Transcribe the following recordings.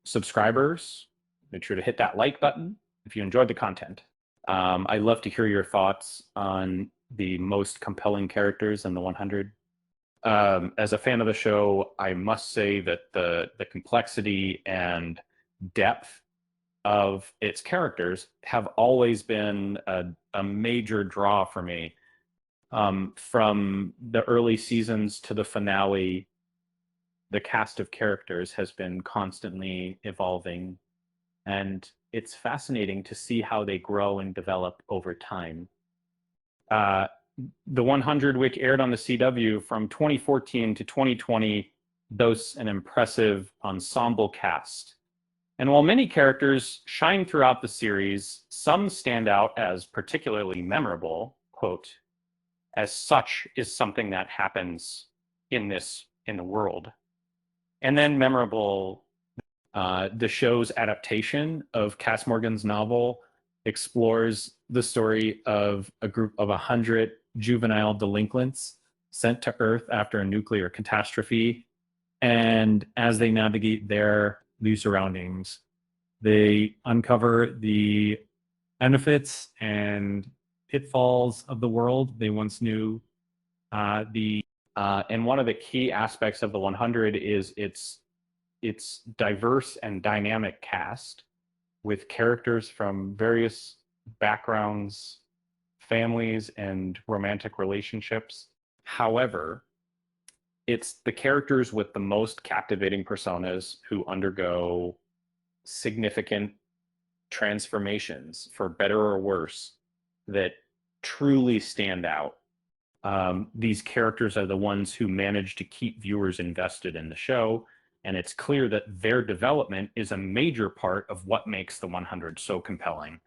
Subscribers, make sure to hit that like button if you enjoyed the content. I'd love to hear your thoughts on the most compelling characters in the 100. As a fan of the show, I must say that the complexity and depth of its characters have always been a major draw for me. From the early seasons to the finale, the cast of characters has been constantly evolving, and it's fascinating to see how they grow and develop over time. Uh, the 100, which aired on the CW from 2014 to 2020, boasts an impressive ensemble cast. And while many characters shine throughout the series, some stand out as particularly memorable. Quote, as such is something that happens in the world. And then memorable, the show's adaptation of Cass Morgan's novel explores the story of a group of 100 juvenile delinquents sent to Earth after a nuclear catastrophe. And as they navigate their new surroundings, they uncover the benefits and pitfalls of the world they once knew. And one of the key aspects of the 100 is its diverse and dynamic cast with characters from various backgrounds, families, and romantic relationships. However, it's the characters with the most captivating personas who undergo significant transformations, for better or worse, that truly stand out. These characters are the ones who manage to keep viewers invested in the show, and it's clear that their development is a major part of what makes the 100 so compelling.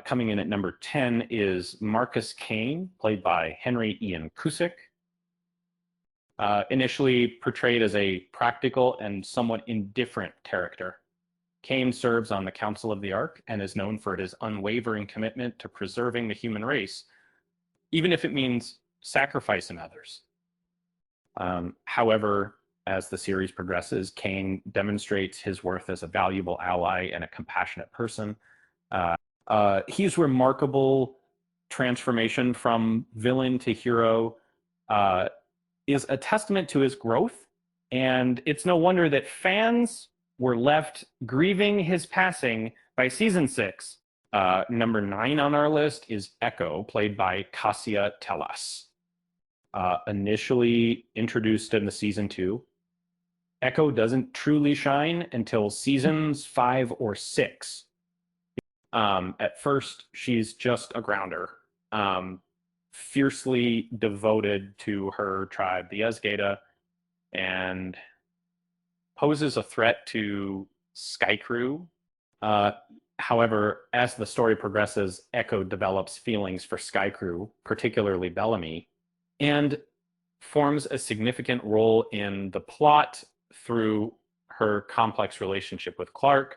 Coming in at number 10 is Marcus Cain, played by Henry Ian Cusick. Initially portrayed as a practical and somewhat indifferent character, Cain serves on the Council of the Ark and is known for his unwavering commitment to preserving the human race, even if it means sacrificing others. However, as the series progresses, Cain demonstrates his worth as a valuable ally and a compassionate person. His remarkable transformation from villain to hero is a testament to his growth, and it's no wonder that fans were left grieving his passing by season 6. Number 9 on our list is Ekko, played by Cassia Tellas. Initially introduced in the season 2, Ekko doesn't truly shine until seasons 5 or 6. At first, she's just a grounder, fiercely devoted to her tribe, the Esgada, and poses a threat to Sky Crew. However, as the story progresses, Ekko develops feelings for Sky Crew, particularly Bellamy, and forms a significant role in the plot through her complex relationship with Clark.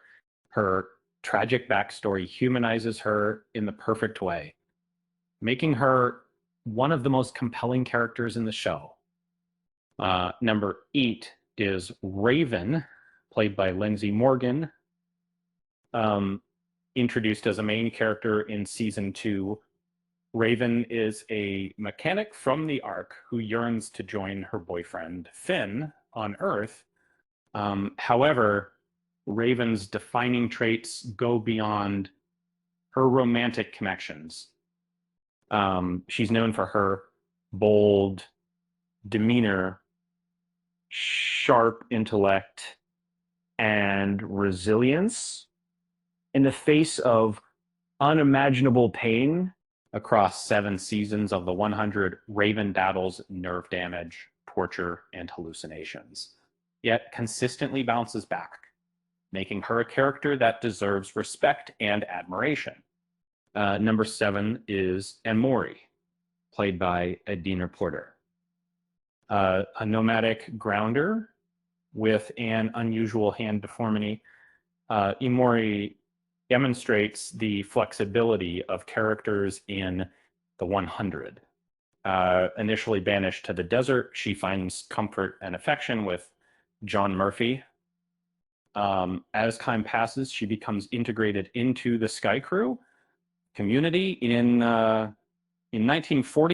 Her tragic backstory humanizes her in the perfect way, making her one of the most compelling characters in the show. Number 8 is Raven, played by Lindsay Morgan, introduced as a main character in season 2. Raven is a mechanic from the Ark who yearns to join her boyfriend Finn on Earth. However, Raven's defining traits go beyond her romantic connections. She's known for her bold demeanor, sharp intellect, and resilience in the face of unimaginable pain. Across 7 seasons of the 100, Raven battles nerve damage, torture, and hallucinations, yet consistently bounces back, making her a character that deserves respect and admiration. Number 7 is Amor, played by Adina Porter. A nomadic grounder with an unusual hand deformity, Amor demonstrates the flexibility of characters in the 100. Initially banished to the desert, she finds comfort and affection with John Murphy, As time passes, she becomes integrated into the Sky Crew community. In 1940,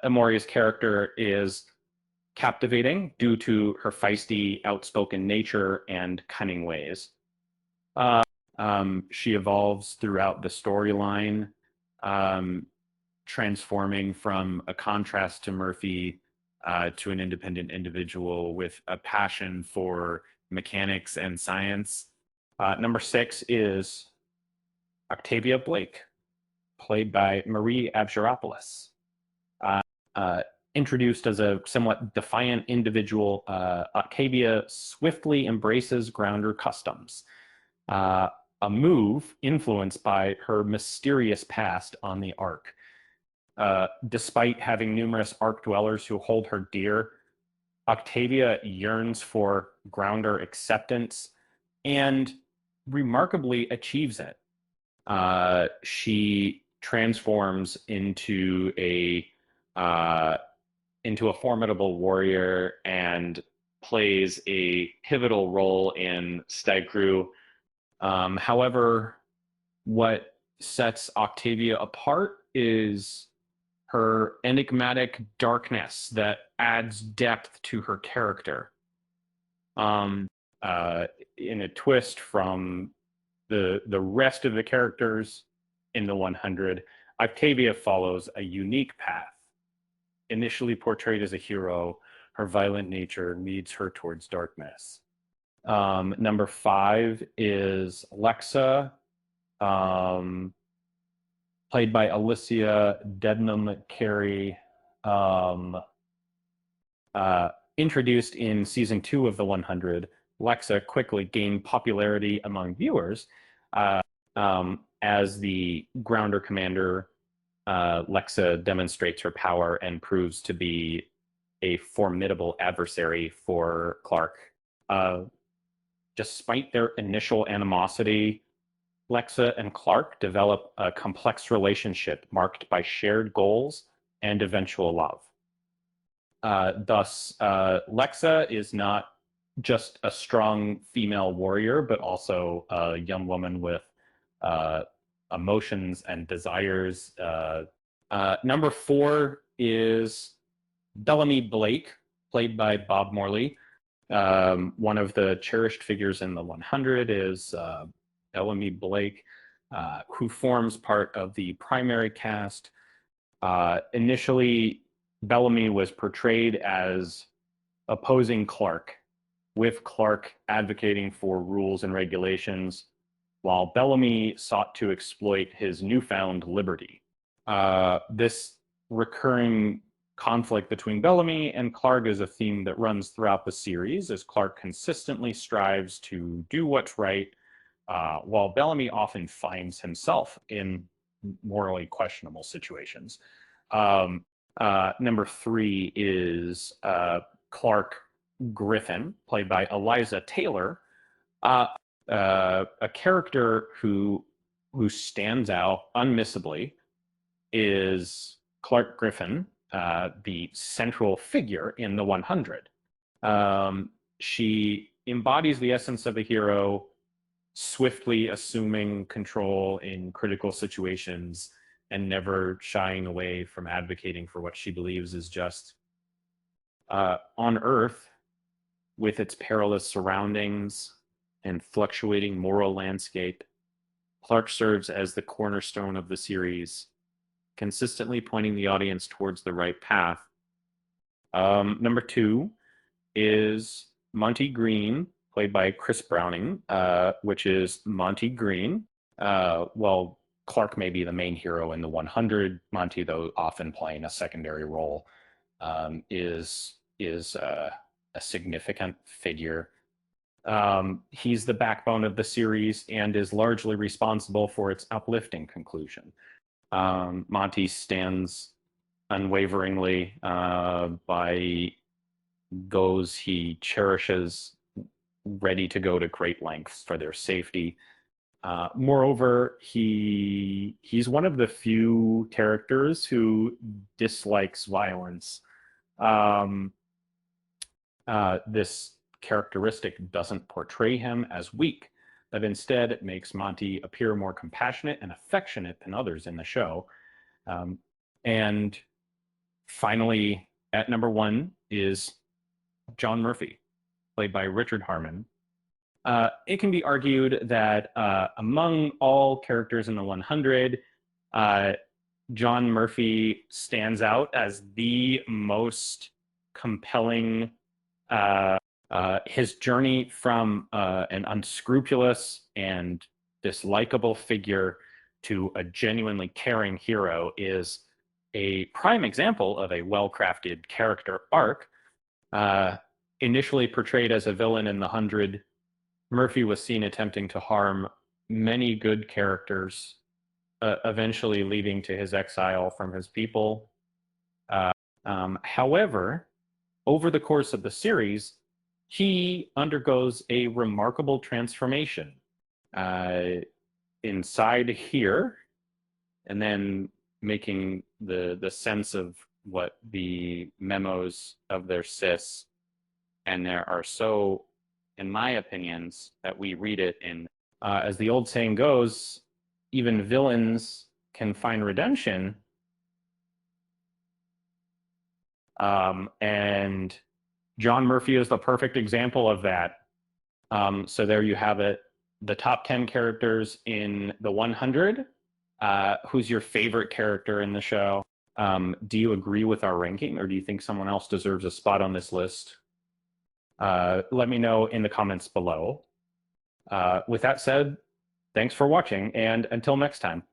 Amor's character is captivating due to her feisty, outspoken nature and cunning ways. She evolves throughout the storyline, transforming from a contrast to Murphy to an independent individual with a passion for mechanics and science. Number 6 is Octavia Blake, played by Marie Avgeropoulos. Introduced as a somewhat defiant individual, Octavia swiftly embraces grounder customs, a move influenced by her mysterious past on the Ark. Despite having numerous Ark dwellers who hold her dear, Octavia yearns for grounder acceptance and remarkably achieves it. She transforms into a formidable warrior and plays a pivotal role in Stag Crew. However, what sets Octavia apart is her enigmatic darkness that adds depth to her character. In a twist from the rest of the characters in the 100, Octavia follows a unique path. Initially portrayed as a hero, her violent nature leads her towards darkness. Number 5 is Lexa, played by Alicia Dednam Carey, introduced in season 2 of The 100. Lexa quickly gained popularity among viewers as the grounder commander. Lexa demonstrates her power and proves to be a formidable adversary for Clark. Despite their initial animosity, Lexa and Clark develop a complex relationship marked by shared goals and eventual love. Thus, Lexa is not just a strong female warrior, but also a young woman with emotions and desires. Number 4 is Bellamy Blake, played by Bob Morley. One of the cherished figures in the 100 is Bellamy Blake, who forms part of the primary cast. Initially, Bellamy was portrayed as opposing Clark, with Clark advocating for rules and regulations, while Bellamy sought to exploit his newfound liberty. This recurring conflict between Bellamy and Clark is a theme that runs throughout the series, as Clark consistently strives to do what's right, while Bellamy often finds himself in morally questionable situations. Number 3 is Clark Griffin, played by Eliza Taylor, a character who stands out unmissably is Clark Griffin, the central figure in the 100. She embodies the essence of a hero, swiftly assuming control in critical situations and never shying away from advocating for what she believes is just. On Earth, with its perilous surroundings and fluctuating moral landscape, Clark serves as the cornerstone of the series, consistently pointing the audience towards the right path. Number 2 is Monty Green, played by Chris Browning, which is Monty Green. Well, Clark may be the main hero in the 100. Monty, though often playing a secondary role, is a significant figure. He's the backbone of the series and is largely responsible for its uplifting conclusion. Monty stands unwaveringly by those he cherishes, ready to go to great lengths for their safety. Moreover, he's one of the few characters who dislikes violence. This characteristic doesn't portray him as weak, that instead it makes Monty appear more compassionate and affectionate than others in the show. And finally, at number 1 is John Murphy, played by Richard Harmon. It can be argued that among all characters in the 100, John Murphy stands out as the most compelling. His journey from an unscrupulous and dislikable figure to a genuinely caring hero is a prime example of a well-crafted character arc. Initially portrayed as a villain in the 100, Murphy was seen attempting to harm many good characters, eventually leading to his exile from his people. However, over the course of the series, he undergoes a remarkable transformation inside here, and then making the sense of what the memos of their sis, and there are so, in my opinions, that we read it in, as the old saying goes, even villains can find redemption. And John Murphy is the perfect example of that. So there you have it, the top 10 characters in the 100. Who's your favorite character in the show? Do you agree with our ranking, or do you think someone else deserves a spot on this list? Let me know in the comments below. With that said, thanks for watching, and until next time.